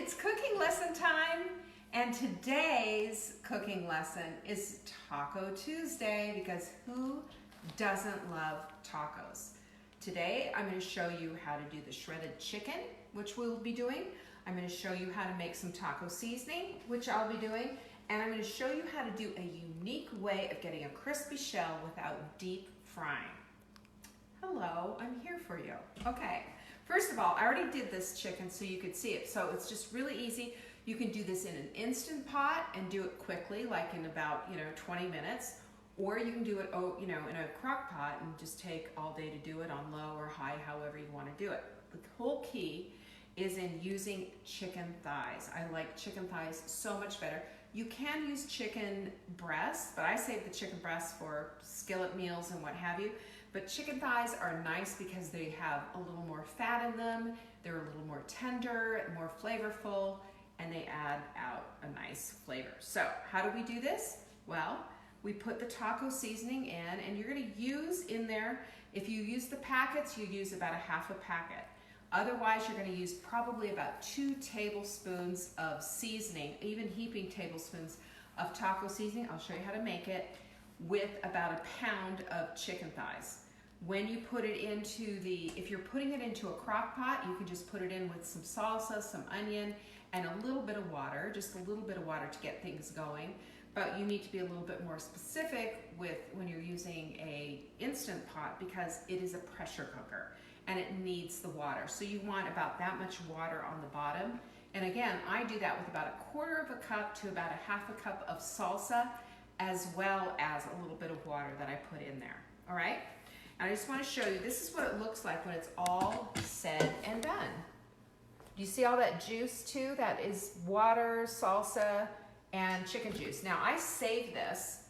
it's cooking lesson time, and today's cooking lesson is Taco Tuesday, because who doesn't love tacos? Today I'm going to show you how to do the shredded chicken, which we'll be doing. I'm going to show you how to make some taco seasoning, which I'll be doing, and I'm going to show you how to do a unique way of getting a crispy shell without deep frying. Hello, I'm here for you. Okay, first of all, I already did this chicken so you could see it, so it's just really easy. You can do this in an Instant Pot and do it quickly, like in about 20 minutes, or you can do it in a crock pot and just take all day to do it on low or high, however you want to do it. The whole key is in using chicken thighs. I like chicken thighs so much better. You can use chicken breasts, but I save the chicken breasts for skillet meals and what have you. But chicken thighs are nice because they have a little more fat in them, they're a little more tender, more flavorful, and they add out a nice flavor. So how do we do this? Well, we put the taco seasoning in, and you're gonna use in there, if you use the packets, you use about a half a packet. Otherwise, you're gonna use probably about 2 tablespoons of seasoning, even heaping tablespoons of taco seasoning. I'll show you how to make it, with about a pound of chicken thighs. When you put it into if you're putting it into a crock pot, you can just put it in with some salsa, some onion, and a little bit of water, just a little bit of water to get things going. But you need to be a little bit more specific when you're using a Instant Pot, because it is a pressure cooker and it needs the water. So you want about that much water on the bottom. And again, I do that with about 1/4 cup to about 1/2 cup of salsa, as well as a little bit of water that I put in there, all right? And I just want to show you, this is what it looks like when it's all said and done. Do you see all that juice too? That is water, salsa, and chicken juice. Now I save this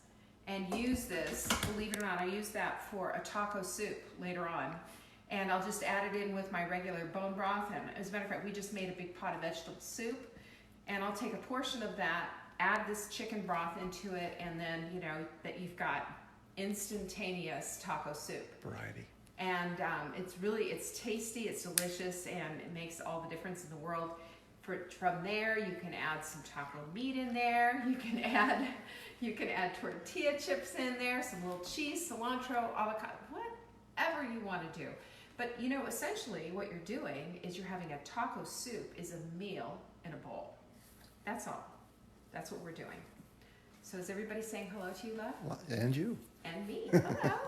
and use this, believe it or not, I use that for a taco soup later on. And I'll just add it in with my regular bone broth. And as a matter of fact, we just made a big pot of vegetable soup. And I'll take a portion of that, add this chicken broth into it, and then that you've got instantaneous taco soup. Variety. And it's tasty, it's delicious, and it makes all the difference in the world. From there, you can add some taco meat in there. You can add tortilla chips in there, some little cheese, cilantro, avocado, whatever you want to do. But essentially what you're doing is you're having a taco soup is a meal in a bowl. That's all. That's what we're doing. So is everybody saying hello to you, love? And you. And me. Hello.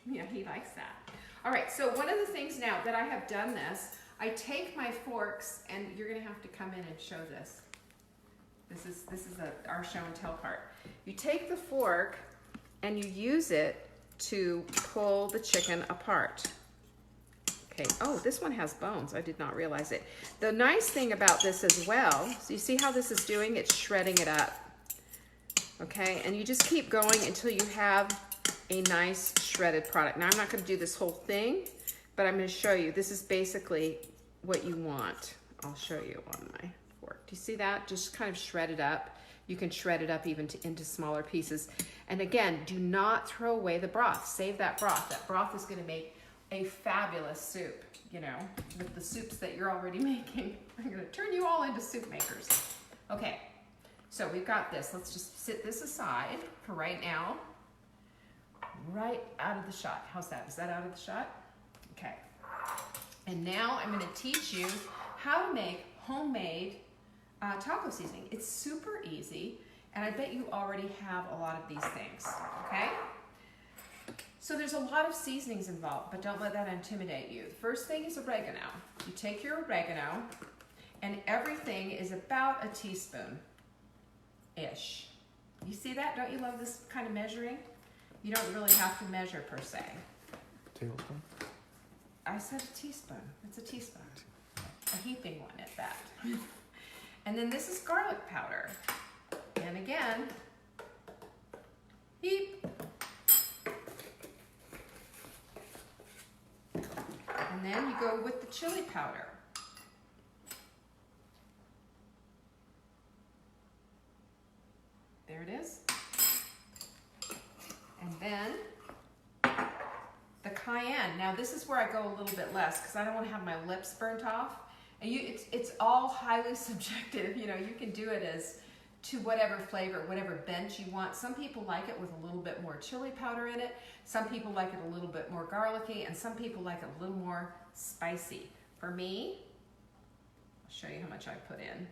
Yeah, he likes that. All right, so one of the things now that I have done this, I take my forks, and you're going to have to come in and show this. This is our show and tell part. You take the fork and you use it to pull the chicken apart. Okay, oh, this one has bones. I did not realize it. The nice thing about this as well, so you see how this is doing? It's shredding it up. Okay, and you just keep going until you have a nice shredded product. Now I'm not going to do this whole thing, but I'm going to show you. This is basically what you want. I'll show you on my fork. Do you see that? Just kind of shred it up. You can shred it up even into smaller pieces. And again, do not throw away the broth. Save that broth. That broth is going to make a fabulous soup, with the soups that you're already making. I'm going to turn you all into soup makers. Okay, so we've got this. Let's just sit this aside for right now. Right out of the shot. How's that? Is that out of the shot? Okay. And now I'm going to teach you how to make homemade taco seasoning. It's super easy, and I bet you already have a lot of these things, okay? So there's a lot of seasonings involved, but don't let that intimidate you. The first thing is oregano. You take your oregano, and everything is about a teaspoon-ish. You see that? Don't you love this kind of measuring? You don't really have to measure per se. Tablespoon? I said a teaspoon. It's a teaspoon. A heaping one at that. And then this is garlic powder. And again, heap. And then you go with the chili powder. There it is. And then the cayenne. Now this is where I go a little bit less because I don't want to have my lips burnt off. And it's all highly subjective. You know, you can do it as to whatever flavor, whatever bent you want. Some people like it with a little bit more chili powder in it. Some people like it a little bit more garlicky, and some people like it a little more spicy. For me, I'll show you how much I put in.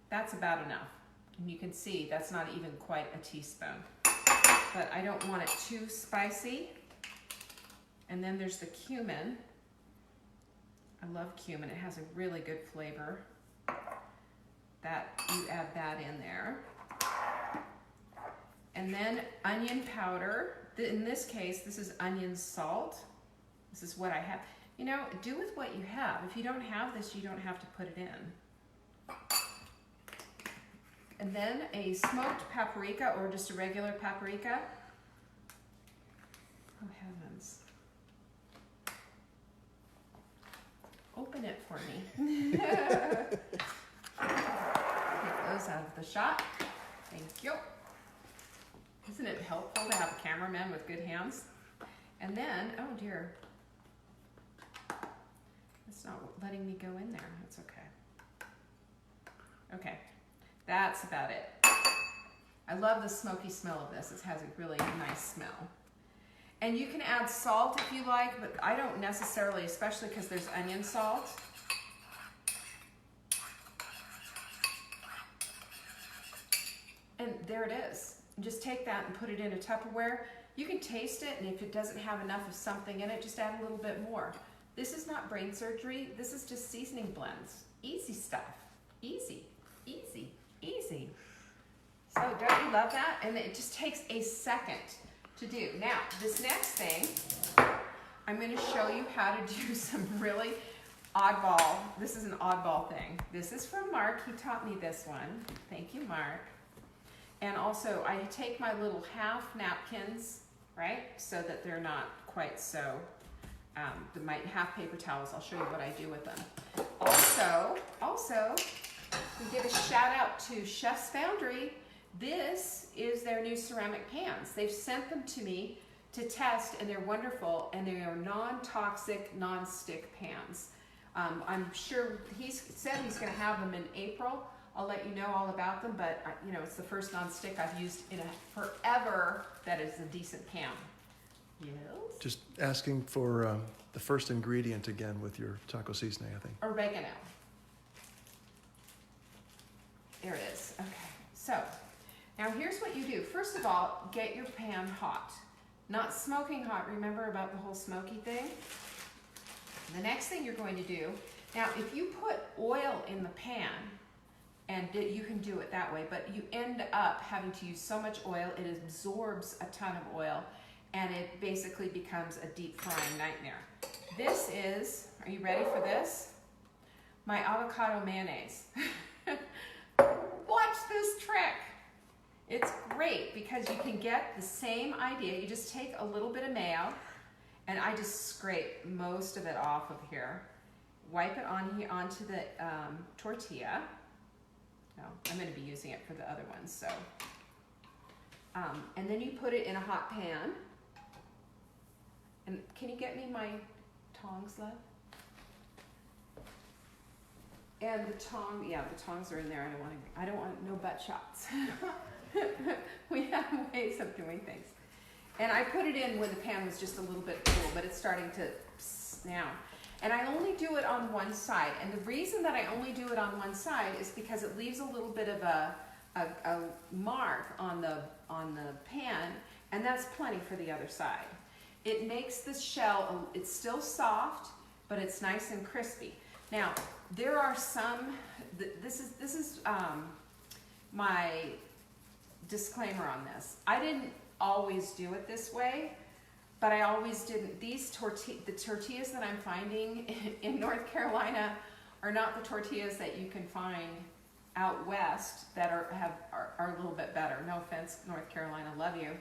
That's about enough. And you can see that's not even quite a teaspoon. But I don't want it too spicy. And then there's the cumin. I love cumin. It has a really good flavor. That you add that in there. And then onion powder. In this case, this is onion salt. This is what I have. You know, do with what you have. If you don't have this, you don't have to put it in. And then a smoked paprika, or just a regular paprika. Oh heavens. Open it for me. Take those out of the shot. Thank you. Isn't it helpful to have a cameraman with good hands? And then, oh dear. It's not letting me go in there. That's okay. Okay, that's about it. I love the smoky smell of this. It has a really nice smell. And you can add salt if you like, but I don't necessarily, especially because there's onion salt. And there it is. Just take that and put it in a Tupperware. You can taste it, and if it doesn't have enough of something in it, just add a little bit more. This is not brain surgery. This is just seasoning blends. Easy stuff. Easy, easy, easy. So don't you love that? And it just takes a second to do. Now, this next thing, I'm going to show you how to do some really oddball. This is an oddball thing. This is from Mark. He taught me this one. Thank you, Mark. And also, I take my little half napkins, right, so that they're not quite so, my half paper towels. I'll show you what I do with them. Also, we give a shout out to Chef's Foundry. This is their new ceramic pans. They've sent them to me to test, and they're wonderful, and they are non-toxic, non-stick pans. I'm sure he said he's going to have them in April. I'll let you know all about them, but you know, it's the first non-stick I've used in forever that is a decent pan. Yes? Just asking for the first ingredient again with your taco seasoning, I think. Oregano. There it is. Okay, so now here's what you do. First of all, get your pan hot. Not smoking hot. Remember about the whole smoky thing? The next thing you're going to do, now if you put oil in the pan, and you can do it that way, but you end up having to use so much oil, it absorbs a ton of oil, and it basically becomes a deep frying nightmare. This is, are you ready for this? My avocado mayonnaise. Watch this trick. It's great because you can get the same idea. You just take a little bit of mayo, and I just scrape most of it off of here. Wipe it on here onto the tortilla. No, I'm going to be using it for the other ones. So, and then you put it in a hot pan. And can you get me my tongs, love? And the tongs are in there. I don't want no butt shots. We have ways of doing things. And I put it in when the pan was just a little bit cool, but it's starting to now. And I only do it on one side. And the reason that I only do it on one side is because it leaves a little bit of a mark on the pan, and that's plenty for the other side. It makes the shell, it's still soft, but it's nice and crispy. Now, there are some, this is my disclaimer on this. I didn't always do it this way, but I always didn't. The tortillas that I'm finding in North Carolina are not the tortillas that you can find out west that are a little bit better. No offense, North Carolina, love you,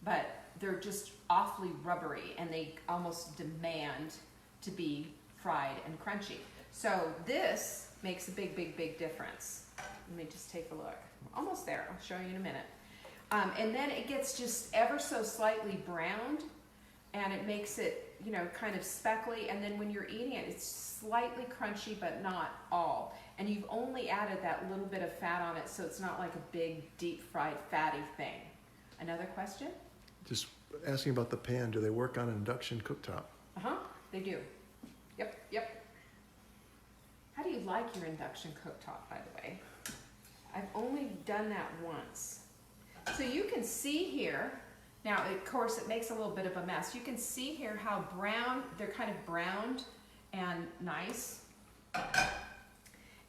but they're just awfully rubbery, and they almost demand to be fried and crunchy. So this makes a big, big, big difference. Let me just take a look. Almost there. I'll show you in a minute. And then it gets just ever so slightly browned. and it makes it, you know, kind of speckly, and then when you're eating it, it's slightly crunchy, but not all. And you've only added that little bit of fat on it, so it's not like a big, deep-fried, fatty thing. Another question? Just asking about the pan. Do they work on an induction cooktop? Uh-huh, they do. Yep. How do you like your induction cooktop, by the way? I've only done that once. So you can see here, now of course it makes a little bit of a mess. You can see here how brown, they're kind of browned and nice.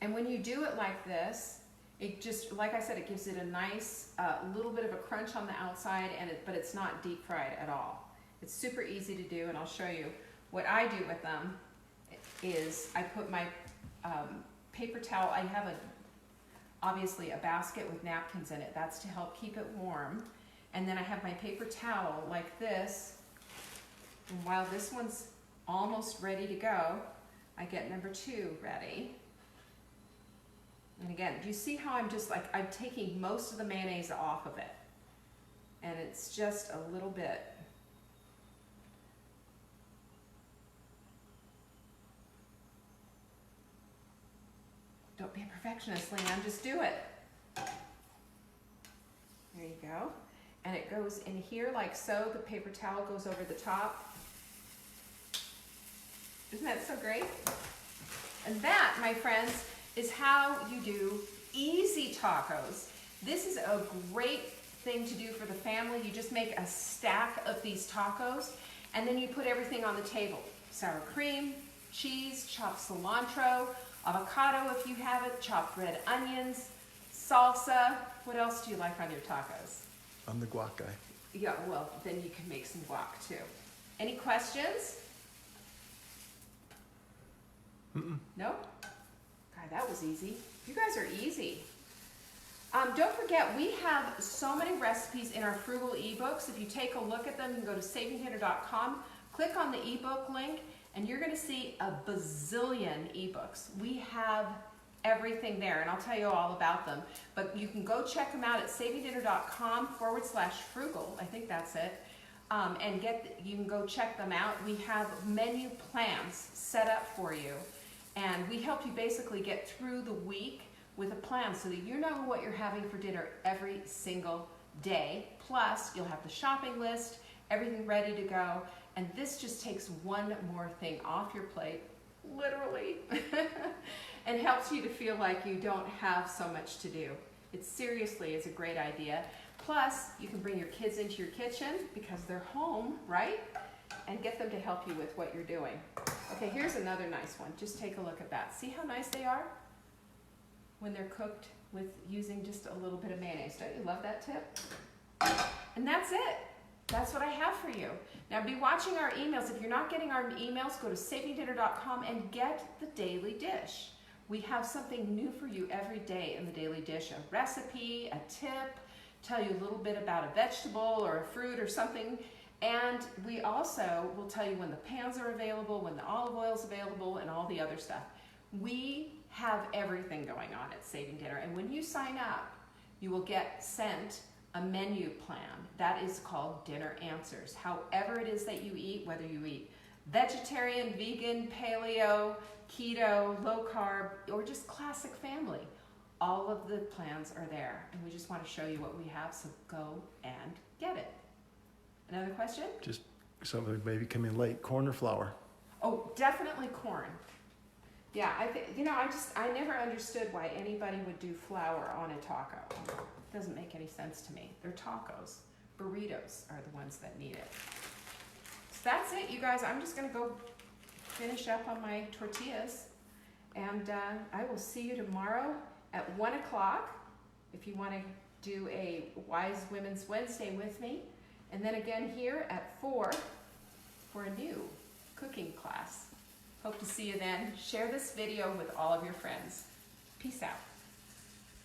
And when you do it like this, it just, like I said, it gives it a nice little bit of a crunch on the outside, but it's not deep fried at all. It's super easy to do, and I'll show you. What I do with them is I put my paper towel, I have obviously a basket with napkins in it. That's to help keep it warm. And then I have my paper towel like this. And while this one's almost ready to go, I get number 2 ready. And again, do you see how I'm just like, I'm taking most of the mayonnaise off of it? And it's just a little bit. Don't be a perfectionist, Leanne, just do it. There you go. And it goes in here like so. The paper towel goes over the top. Isn't that so great? And that, my friends, is how you do easy tacos. This is a great thing to do for the family. You just make a stack of these tacos, and then you put everything on the table. Sour cream, cheese, chopped cilantro, avocado if you have it, chopped red onions, salsa. What else do you like on your tacos? I'm the guac guy. Yeah, well, then you can make some guac too. Any questions? No? God, that was easy. You guys are easy. Don't forget, we have so many recipes in our frugal ebooks. If you take a look at them, you can go to savingdinner.com, click on the ebook link, and you're going to see a bazillion ebooks. We have everything there, and I'll tell you all about them. But you can go check them out at savingdinner.com/frugal. I think that's it. And you can go check them out. We have menu plans set up for you, and we help you basically get through the week with a plan so that you know what you're having for dinner every single day. Plus, you'll have the shopping list, everything ready to go, and this just takes one more thing off your plate, literally, and helps you to feel like you don't have so much to do. It seriously is a great idea. Plus, you can bring your kids into your kitchen because they're home, right? And get them to help you with what you're doing. Okay, here's another nice one. Just take a look at that. See how nice they are when they're cooked with using just a little bit of mayonnaise. Don't you love that tip? And that's it. That's what I have for you. Now be watching our emails. If you're not getting our emails, go to savingdinner.com and get the Daily Dish. We have something new for you every day in the Daily Dish. A recipe, a tip, tell you a little bit about a vegetable or a fruit or something. And we also will tell you when the pans are available, when the olive oil is available, and all the other stuff. We have everything going on at Saving Dinner. And when you sign up, you will get sent a menu plan. That is called Dinner Answers. However it is that you eat, whether you eat vegetarian, vegan, paleo, keto, low carb, or just classic family, all of the plans are there. And we just want to show you what we have, so go and get it. Another question? Just something maybe come in late. Corn or flour? Oh, definitely corn. Yeah, I never understood why anybody would do flour on a taco. It doesn't make any sense to me. They're tacos. Burritos are the ones that need it. So that's it, you guys. I'm just going to go finish up on my tortillas. And I will see you tomorrow at 1 o'clock if you want to do a Wise Women's Wednesday with me. And then again here at 4 for a new cooking class. Hope to see you then. Share this video with all of your friends. Peace out.